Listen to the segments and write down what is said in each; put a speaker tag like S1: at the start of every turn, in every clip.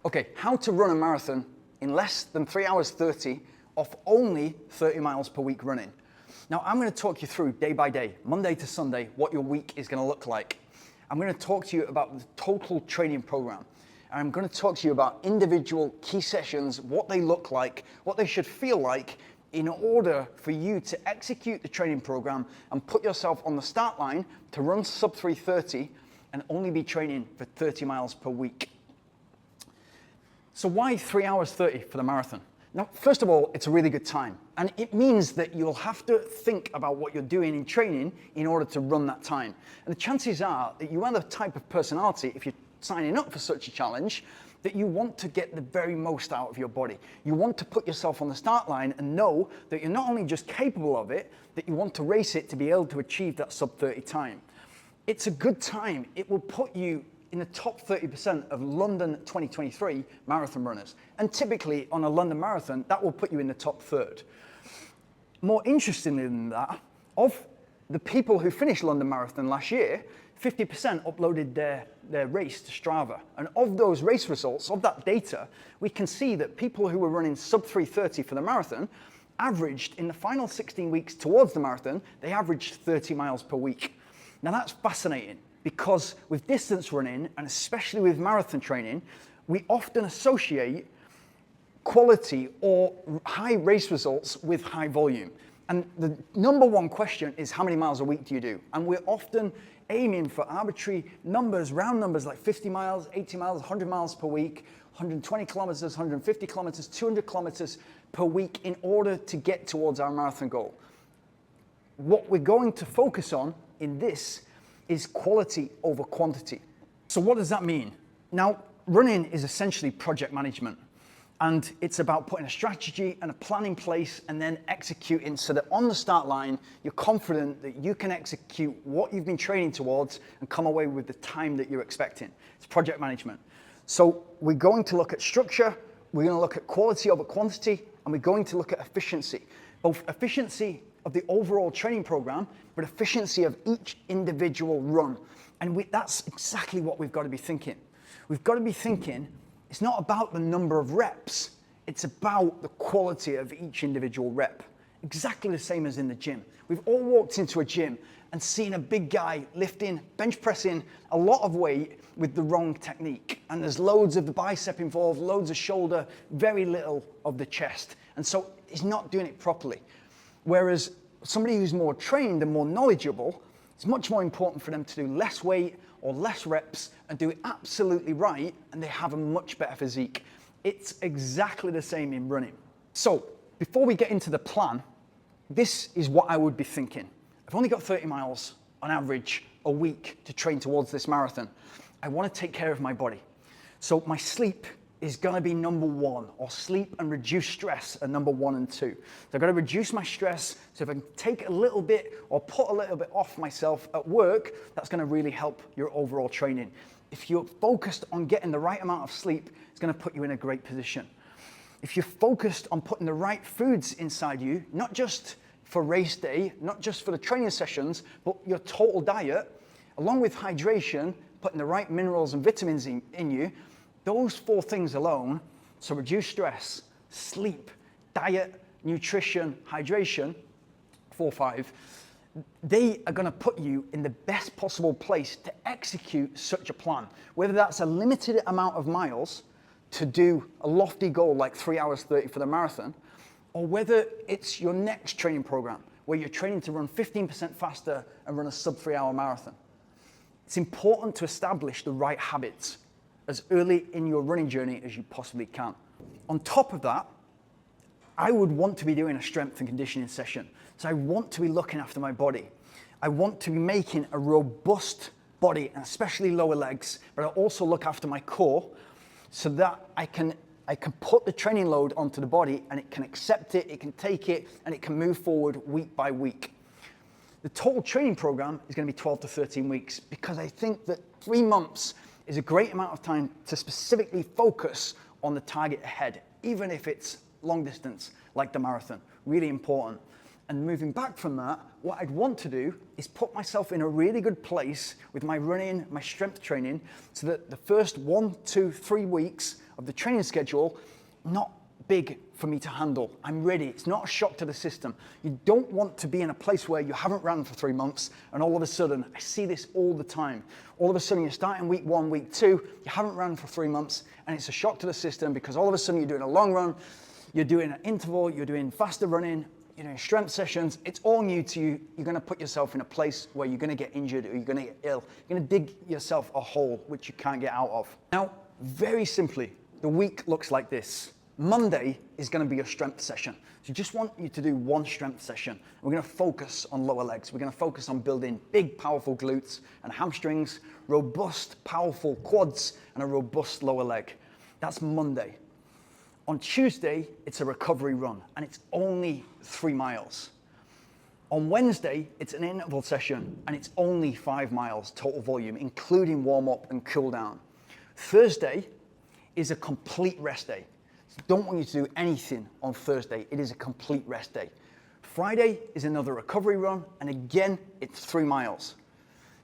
S1: Okay, how to run a marathon in less than 3 hours 30 off only 30 miles per week running. Now I'm going to talk you through day by day, Monday to Sunday, what your week is going to look like. I'm going to talk to you about the total training program. And I'm going to talk to you about individual key sessions, what they look like, what they should feel like in order for you to execute the training program and put yourself on the start line to run sub 3:30 and only be training for 30 miles per week. So why 3 hours 30 for the marathon? Now, first of all, it's a really good time. And it means that you'll have to think about what you're doing in training in order to run that time. And the chances are that you are the type of personality, if you're signing up for such a challenge, that you want to get the very most out of your body. You want to put yourself on the start line and know that you're not only just capable of it, that you want to race it to be able to achieve that sub 30 time. It's a good time. It will put you in the top 30% of London 2023 marathon runners. And typically on a London marathon, that will put you in the top third. More interestingly than that, of the people who finished London Marathon last year, 50% uploaded their race to Strava. And of those race results, of that data, we can see that people who were running sub 3:30 for the marathon averaged, in the final 16 weeks towards the marathon, they averaged 30 miles per week. Now that's fascinating, because with distance running, and especially with marathon training, we often associate quality or high race results with high volume. And the number one question is, how many miles a week do you do? And we're often aiming for arbitrary numbers, round numbers like 50 miles, 80 miles, 100 miles per week, 120 kilometers, 150 kilometers, 200 kilometers per week in order to get towards our marathon goal. What we're going to focus on in this is quality over quantity. So what does that mean? Now, running is essentially project management. And it's about putting a strategy and a plan in place and then executing so that on the start line, you're confident that you can execute what you've been training towards and come away with the time that you're expecting. It's project management. So we're going to look at structure, we're going to look at quality over quantity, and we're going to look at efficiency. Both efficiency of the overall training program, but efficiency of each individual run. And that's exactly what we've got to be thinking. We've got to be thinking, it's not about the number of reps, it's about the quality of each individual rep. Exactly the same as in the gym. We've all walked into a gym and seen a big guy lifting, bench pressing a lot of weight with the wrong technique. And there's loads of the bicep involved, loads of shoulder, very little of the chest. And so he's not doing it properly. Whereas somebody who's more trained and more knowledgeable, it's much more important for them to do less weight or less reps and do it absolutely right, and they have a much better physique. It's exactly the same in running. So before we get into the plan, this is what I would be thinking. I've only got 30 miles on average a week to train towards this marathon. I want to take care of my body. So my sleep is going to be number one, or sleep and reduce stress are number 1 and 2. So I've got to reduce my stress, so if I can take a little bit or put a little bit off myself at work, that's going to really help your overall training. If you're focused on getting the right amount of sleep, it's going to put you in a great position. If you're focused on putting the right foods inside you, not just for race day, not just for the training sessions, but your total diet, along with hydration, putting the right minerals and vitamins in you, those 4 things alone, so reduce stress, sleep, diet, nutrition, hydration, 4, 5, they are going to put you in the best possible place to execute such a plan. Whether that's a limited amount of miles to do a lofty goal like 3 hours 30 for the marathon, or whether it's your next training program where you're training to run 15% faster and run a sub 3 hour marathon. It's important to establish the right habits as early in your running journey as you possibly can. On top of that, I would want to be doing a strength and conditioning session. So I want to be looking after my body. I want to be making a robust body, and especially lower legs, but I also look after my core so that I can put the training load onto the body and it can accept it, it can take it, and it can move forward week by week. The total training program is going to be 12 to 13 weeks because I think that 3 months is a great amount of time to specifically focus on the target ahead, even if it's long distance like the marathon. Really important. And moving back from that, what I'd want to do is put myself in a really good place with my running, my strength training, so that the first 1, 2, 3 weeks of the training schedule, not big for me to handle. I'm ready. It's not a shock to the system. You don't want to be in a place where you haven't ran for 3 months and all of a sudden, I see this all the time, all of a sudden you're starting week 1, week 2, you haven't ran for 3 months and it's a shock to the system because all of a sudden you're doing a long run, you're doing an interval, you're doing faster running, you're doing strength sessions, it's all new to you. You're gonna put yourself in a place where you're gonna get injured or you're gonna get ill. You're gonna dig yourself a hole which you can't get out of. Now, very simply, the week looks like this. Monday is going to be your strength session. So just want you to do one strength session. We're going to focus on lower legs. We're going to focus on building big, powerful glutes and hamstrings, robust, powerful quads, and a robust lower leg. That's Monday. On Tuesday, it's a recovery run, and it's only 3 miles. On Wednesday, it's an interval session, and it's only 5 miles total volume, including warm-up and cool-down. Thursday is a complete rest day. Don't want you to do anything on Thursday. It is a complete rest day. Friday is another recovery run, and again, it's 3 miles.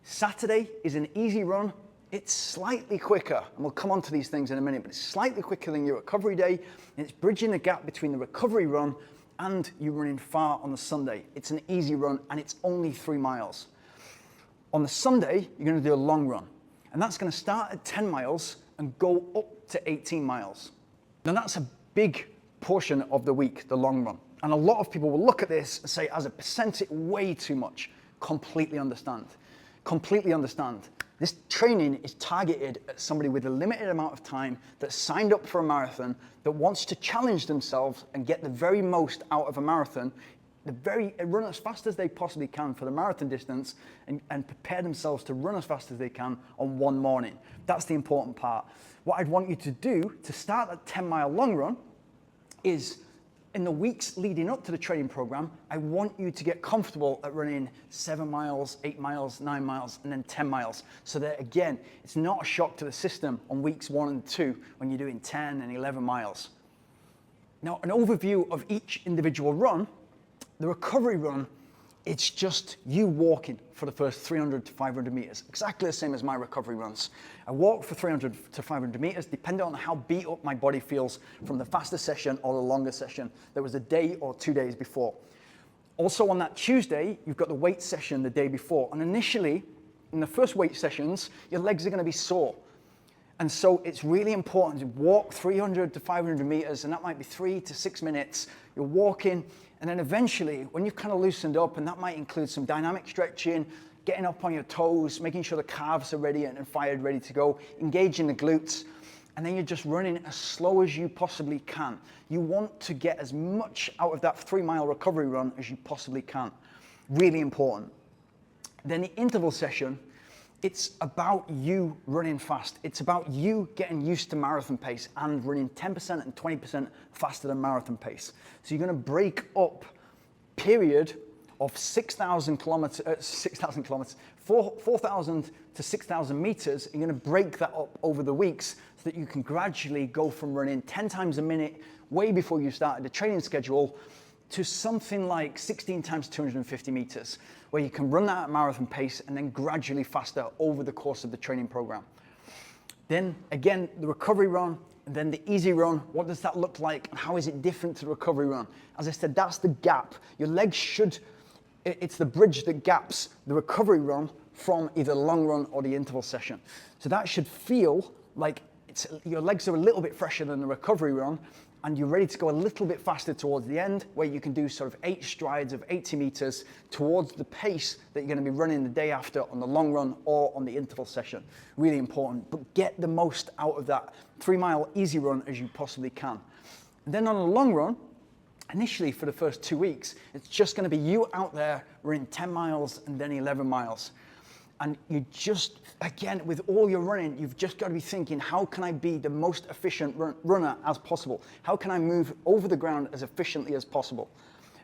S1: Saturday is an easy run. It's slightly quicker, and we'll come on to these things in a minute, but it's slightly quicker than your recovery day, and it's bridging the gap between the recovery run and you running far on the Sunday. It's an easy run, and it's only 3 miles. On the Sunday, you're gonna do a long run, and that's gonna start at 10 miles and go up to 18 miles. Now that's a big portion of the week, the long run. And a lot of people will look at this and say, as a percentage, way too much. Completely understand. Completely understand. This training is targeted at somebody with a limited amount of time that signed up for a marathon, that wants to challenge themselves and get the very most out of a marathon, run as fast as they possibly can for the marathon distance and prepare themselves to run as fast as they can on one morning. That's the important part. What I'd want you to do to start that 10-mile long run is, in the weeks leading up to the training program, I want you to get comfortable at running 7 miles, 8 miles, 9 miles, and then 10 miles. So that, again, it's not a shock to the system on weeks 1 and 2 when you're doing 10 and 11 miles. Now, an overview of each individual run. The recovery run, it's just you walking for the first 300 to 500 meters, exactly the same as my recovery runs. I walk for 300 to 500 meters, depending on how beat up my body feels from the faster session or the longer session that was a day or 2 days before. Also on that Tuesday, you've got the weight session the day before. And initially, in the first weight sessions, your legs are gonna be sore. And so it's really important to walk 300 to 500 meters, and that might be 3 to 6 minutes. You're walking, and then eventually, when you've kind of loosened up, and that might include some dynamic stretching, getting up on your toes, making sure the calves are ready and fired, ready to go, engaging the glutes, and then you're just running as slow as you possibly can. You want to get as much out of that 3-mile recovery run as you possibly can. Really important. Then the interval session, it's about you running fast. It's about you getting used to marathon pace and running 10% and 20% faster than marathon pace. So you're gonna break up period of 4,000 to 6,000 meters. You're gonna break that up over the weeks so that you can gradually go from running 10 times a minute way before you started the training schedule to something like 16 times 250 meters, where you can run that at marathon pace and then gradually faster over the course of the training program. Then again, the recovery run, and then the easy run. What does that look like, and how is it different to the recovery run? As I said, that's the gap. Your legs it's the bridge that gaps the recovery run from either the long run or the interval session. So that should feel like your legs are a little bit fresher than the recovery run, and you're ready to go a little bit faster towards the end, where you can do sort of 8 strides of 80 meters towards the pace that you're gonna be running the day after on the long run or on the interval session. Really important, but get the most out of that 3-mile easy run as you possibly can. And then on the long run, initially for the first 2 weeks, it's just gonna be you out there running 10 miles and then 11 miles. And you just, again, with all your running, you've just got to be thinking, how can I be the most efficient runner as possible? How can I move over the ground as efficiently as possible?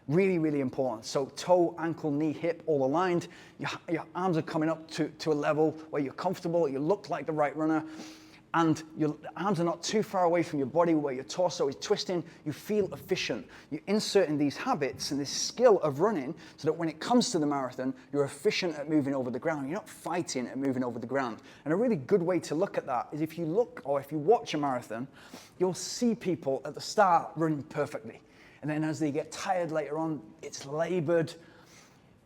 S1: Really, really important. So toe, ankle, knee, hip, all aligned. Your arms are coming up to a level where you're comfortable, you look like the right runner. and your arms are not too far away from your body where your torso is twisting, you feel efficient. You're inserting these habits and this skill of running so that when it comes to the marathon, you're efficient at moving over the ground. You're not fighting at moving over the ground. And a really good way to look at that is if you look or if you watch a marathon, you'll see people at the start running perfectly. And then as they get tired later on, it's labored.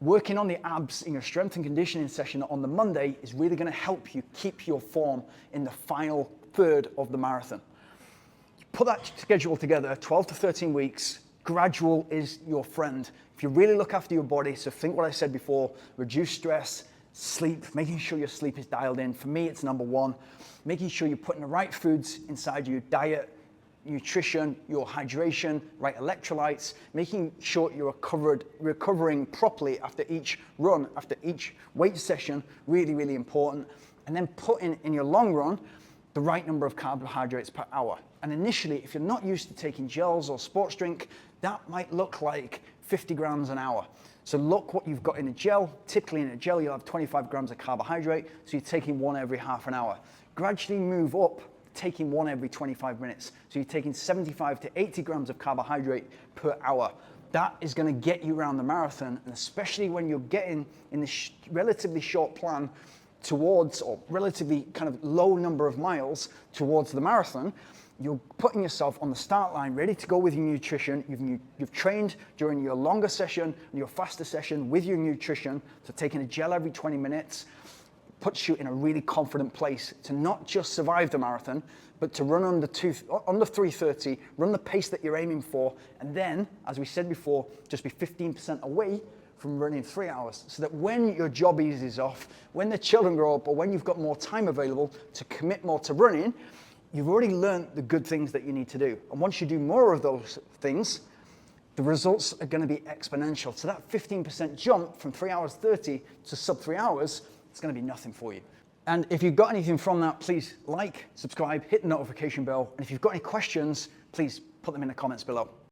S1: Working on the abs in your strength and conditioning session on the Monday is really going to help you keep your form in the final third of the marathon. Put that schedule together, 12 to 13 weeks. Gradual is your friend. If you really look after your body, so think what I said before, reduce stress, sleep, making sure your sleep is dialed in. For me, it's number one. Making sure you're putting the right foods inside your diet, nutrition, your hydration, right electrolytes, making sure you're recovering properly after each run, after each weight session, really, really important. And then putting in your long run the right number of carbohydrates per hour. And initially, if you're not used to taking gels or sports drink, that might look like 50 grams an hour. So look what you've got in a gel. Typically in a gel, you'll have 25 grams of carbohydrate, so you're taking one every half an hour. Gradually move up, taking one every 25 minutes. So you're taking 75 to 80 grams of carbohydrate per hour. That is going to get you around the marathon, and especially when you're getting in this relatively short plan towards, or relatively kind of low number of miles towards the marathon, you're putting yourself on the start line, ready to go with your nutrition. You've trained during your longer session and your faster session with your nutrition, so taking a gel every 20 minutes, puts you in a really confident place to not just survive the marathon, but to run under 3:30, run the pace that you're aiming for, and then, as we said before, just be 15% away from running 3 hours, so that when your job eases off, when the children grow up, or when you've got more time available to commit more to running, you've already learned the good things that you need to do. And once you do more of those things, the results are going to be exponential. So that 15% jump from 3 hours 30 to sub 3 hours, it's going to be nothing for you. And if you've got anything from that, please like, subscribe, hit the notification bell. And if you've got any questions, please put them in the comments below.